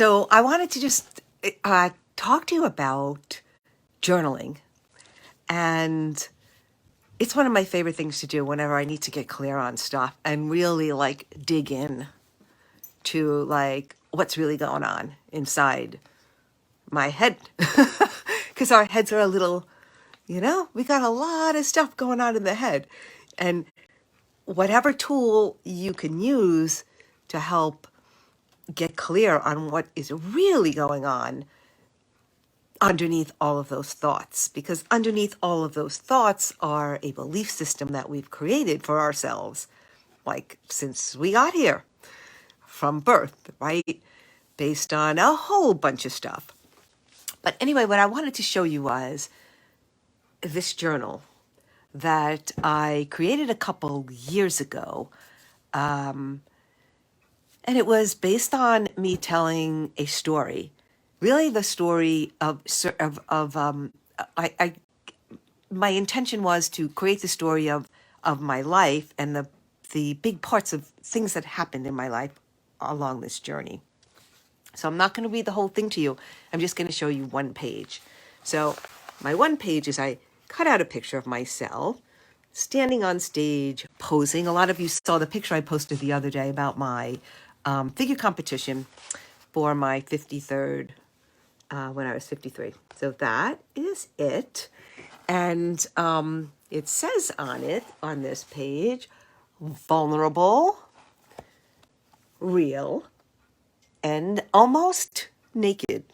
So I wanted to just talk to you about journaling. And it's one of my favorite things to do whenever I need to get clear on stuff and really like dig in to like what's really going on inside my head. Because our heads are a little, we got a lot of stuff going on in the head. And whatever tool you can use to help get clear on what is really going on underneath all of those thoughts, because underneath all of those thoughts are a belief system that we've created for ourselves, like since we got here from birth, right? Based on a whole bunch of stuff. But anyway, what I wanted to show you was this journal that I created a couple years ago. And it was based on me telling a story, really the story I my intention was to create the story of my life and the big parts of things that happened in my life along this journey. So I'm not going to read the whole thing to you. I'm just going to show you one page. So my one page is I cut out a picture of myself standing on stage, posing. A lot of you saw the picture I posted the other day about my figure competition for my 53rd, when I was 53. So that is it. And it says on it, on this page, vulnerable, real, and almost naked.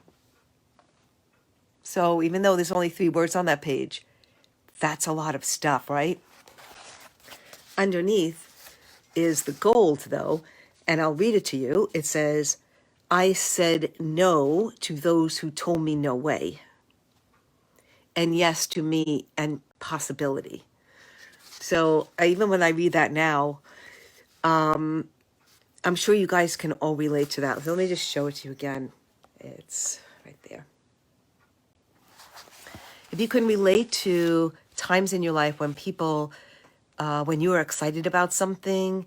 So even though there's only 3 words on that page, that's a lot of stuff, right? Underneath is the gold, though, and I'll read it to you. It says, I said no to those who told me no way, and yes to me and possibility. So even when I read that now, I'm sure you guys can all relate to that. So let me just show it to you again. It's right there. If you can relate to times in your life when people, when you were excited about something,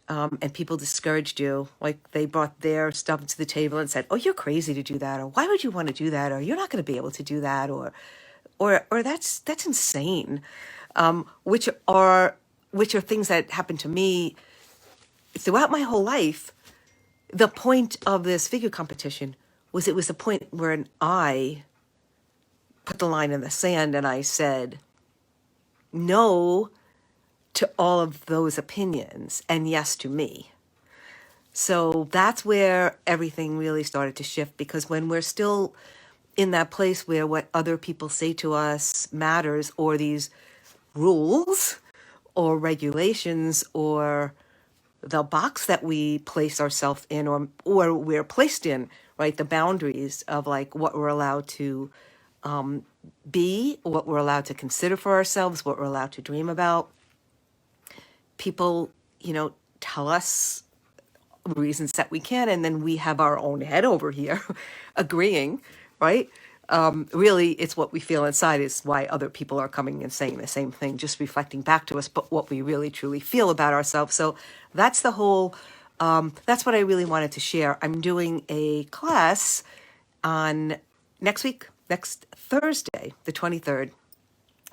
and people discouraged you, like they brought their stuff to the table and said, "Oh, you're crazy to do that," or "Why would you want to do that?" or "You're not going to be able to do that," or that's insane. Which are things that happened to me throughout my whole life. The point of this figure competition was it was the point where I put the line in the sand and I said no to all of those opinions and yes to me. So that's where everything really started to shift, because when we're still in that place where what other people say to us matters, or these rules or regulations or the box that we place ourselves in, or we're placed in, right? The boundaries of like what we're allowed to be, what we're allowed to consider for ourselves, what we're allowed to dream about. People, tell us reasons that we can, and then we have our own head over here agreeing, right? Really, it's what we feel inside is why other people are coming and saying the same thing, just reflecting back to us, but what we really truly feel about ourselves. So that's the whole, that's what I really wanted to share. I'm doing a class on next Thursday, the 23rd.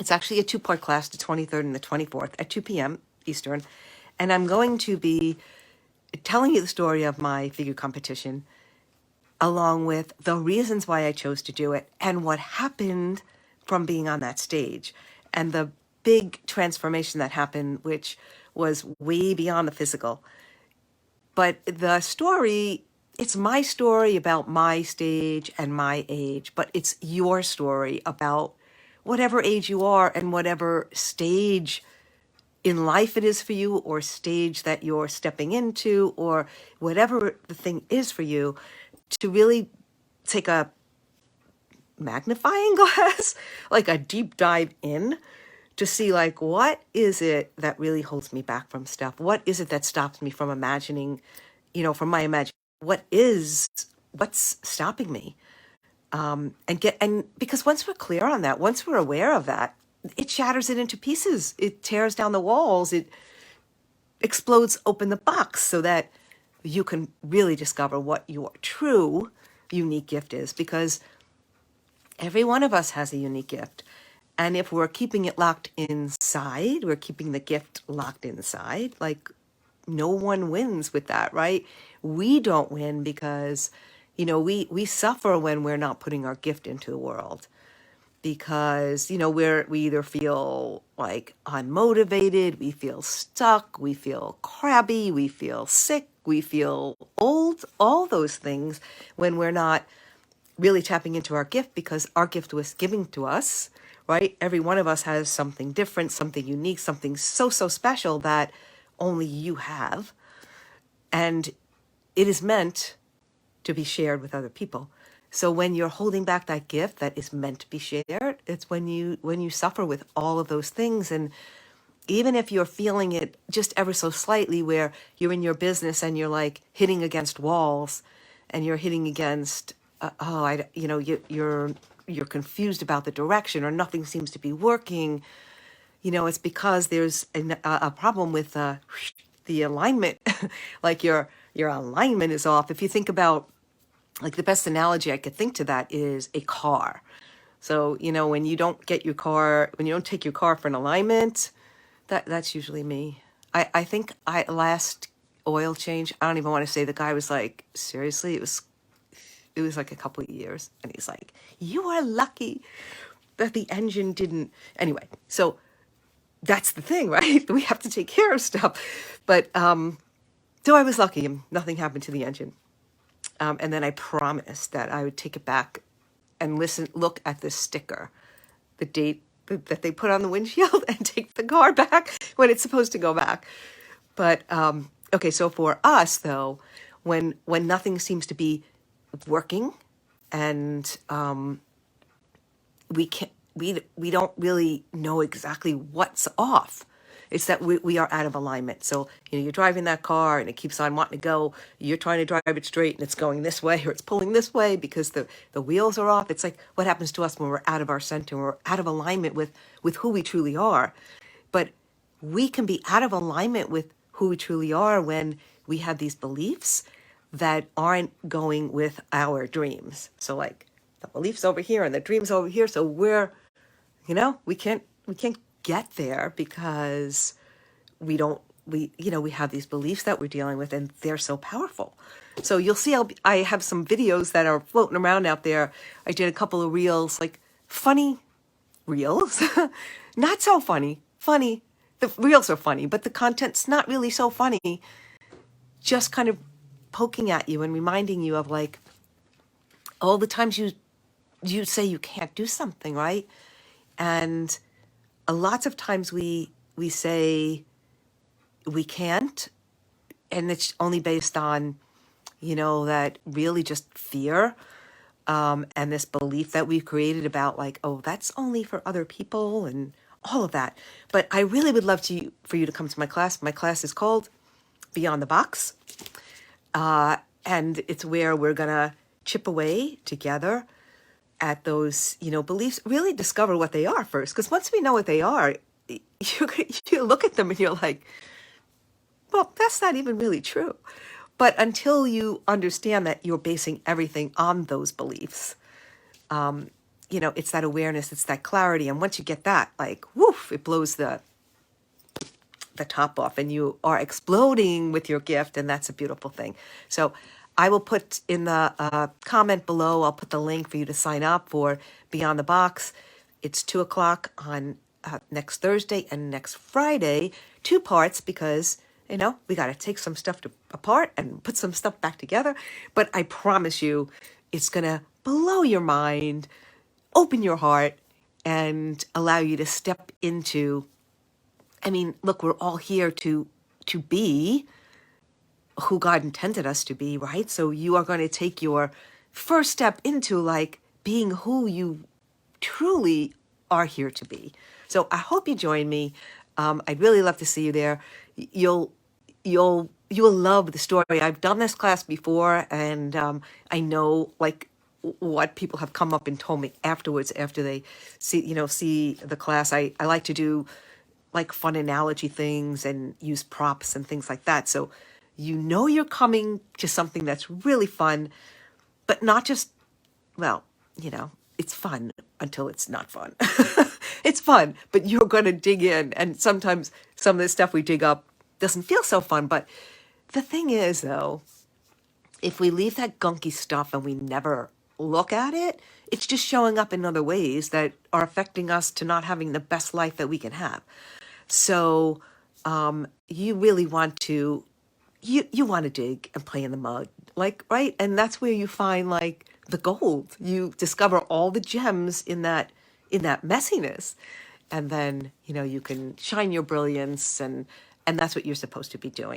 It's actually a 2-part class, the 23rd and the 24th at 2 p.m. Eastern. And I'm going to be telling you the story of my figure competition, along with the reasons why I chose to do it and what happened from being on that stage and the big transformation that happened, which was way beyond the physical. But the story, it's my story about my stage and my age, but it's your story about whatever age you are and whatever stage in life it is for you, or stage that you're stepping into, or whatever the thing is for you, to really take a magnifying glass, like a deep dive in, to see like, what is it that really holds me back from stuff? What is it that stops me from imagining, from my imagination? What's stopping me? And because once we're clear on that, once we're aware of that, it shatters it into pieces. It tears down the walls. It explodes open the box so that you can really discover what your true unique gift is, because every one of us has a unique gift. And if we're keeping it locked inside, we're keeping the gift locked inside, like no one wins with that, right? We don't win because, we suffer when we're not putting our gift into the world, because, we either feel like unmotivated, we feel stuck, we feel crabby, we feel sick, we feel old, all those things when we're not really tapping into our gift, because our gift was given to us, right? Every one of us has something different, something unique, something so, so special that only you have. And it is meant to be shared with other people. So when you're holding back that gift that is meant to be shared, it's when you suffer with all of those things. And even if you're feeling it just ever so slightly, where you're in your business and you're like hitting against walls, and you're hitting against, you're confused about the direction, or nothing seems to be working, it's because there's a problem with the alignment. Like your alignment is off. If you think about, like, the best analogy I could think to that is a car. So, when you don't get your car, when you don't take your car for an alignment, that's usually me. I think last oil change, I don't even want to say, the guy was like, seriously, it was like a couple of years. And he's like, you are lucky that the engine didn't. Anyway, so that's the thing, right? We have to take care of stuff. But so I was lucky and nothing happened to the engine. And then I promised that I would take it back and look at the sticker, the date that they put on the windshield, and take the car back when it's supposed to go back. But okay, so for us though, when nothing seems to be working, and we don't really know exactly what's off. It's that we are out of alignment. So, you're driving that car and it keeps on wanting to go. You're trying to drive it straight and it's going this way, or it's pulling this way because the wheels are off. It's like what happens to us when we're out of our center, we're out of alignment with who we truly are. But we can be out of alignment with who we truly are when we have these beliefs that aren't going with our dreams. So like the beliefs over here and the dreams over here. So we can't get there because we have these beliefs that we're dealing with, and they're so powerful. So you'll see I have some videos that are floating around out there. I did a couple of reels, like funny reels, not so funny. The reels are funny, but the content's not really so funny. Just kind of poking at you and reminding you of, like, all the times you say you can't do something, right? And lots of times we say we can't, and it's only based on, that really just fear, and this belief that we've created about, like, oh, that's only for other people and all of that. But I really would love for you to come to my class. My class is called Beyond the Box, and it's where we're gonna chip away together at those, beliefs, really discover what they are first. Because once we know what they are, you look at them and you're like, well, that's not even really true. But until you understand that you're basing everything on those beliefs, it's that awareness, it's that clarity. And once you get that, like, woof, it blows the top off and you are exploding with your gift. And that's a beautiful thing. So I will put in the comment below, I'll put the link for you to sign up for Beyond the Box. It's 2:00 on next Thursday and next Friday, 2 parts, because, we got to take some stuff apart and put some stuff back together. But I promise you, it's going to blow your mind, open your heart, and allow you to step into, look, we're all here to be who God intended us to be, right? So you are going to take your first step into, like, being who you truly are here to be. So I hope you join me. I'd really love to see you there. You'll love the story. I've done this class before, and I know, like, what people have come up and told me afterwards, after they see the class. I like to do, like, fun analogy things and use props and things like that. So You know you're coming to something that's really fun, but not just, well, it's fun until it's not fun. It's fun, but you're going to dig in. And sometimes some of the stuff we dig up doesn't feel so fun. But the thing is, though, if we leave that gunky stuff and we never look at it, it's just showing up in other ways that are affecting us to not having the best life that we can have. So you really want to, you want to dig and play in the mud, like, right? And that's where you find like the gold. You discover all the gems in that messiness. And then, you can shine your brilliance, and that's what you're supposed to be doing.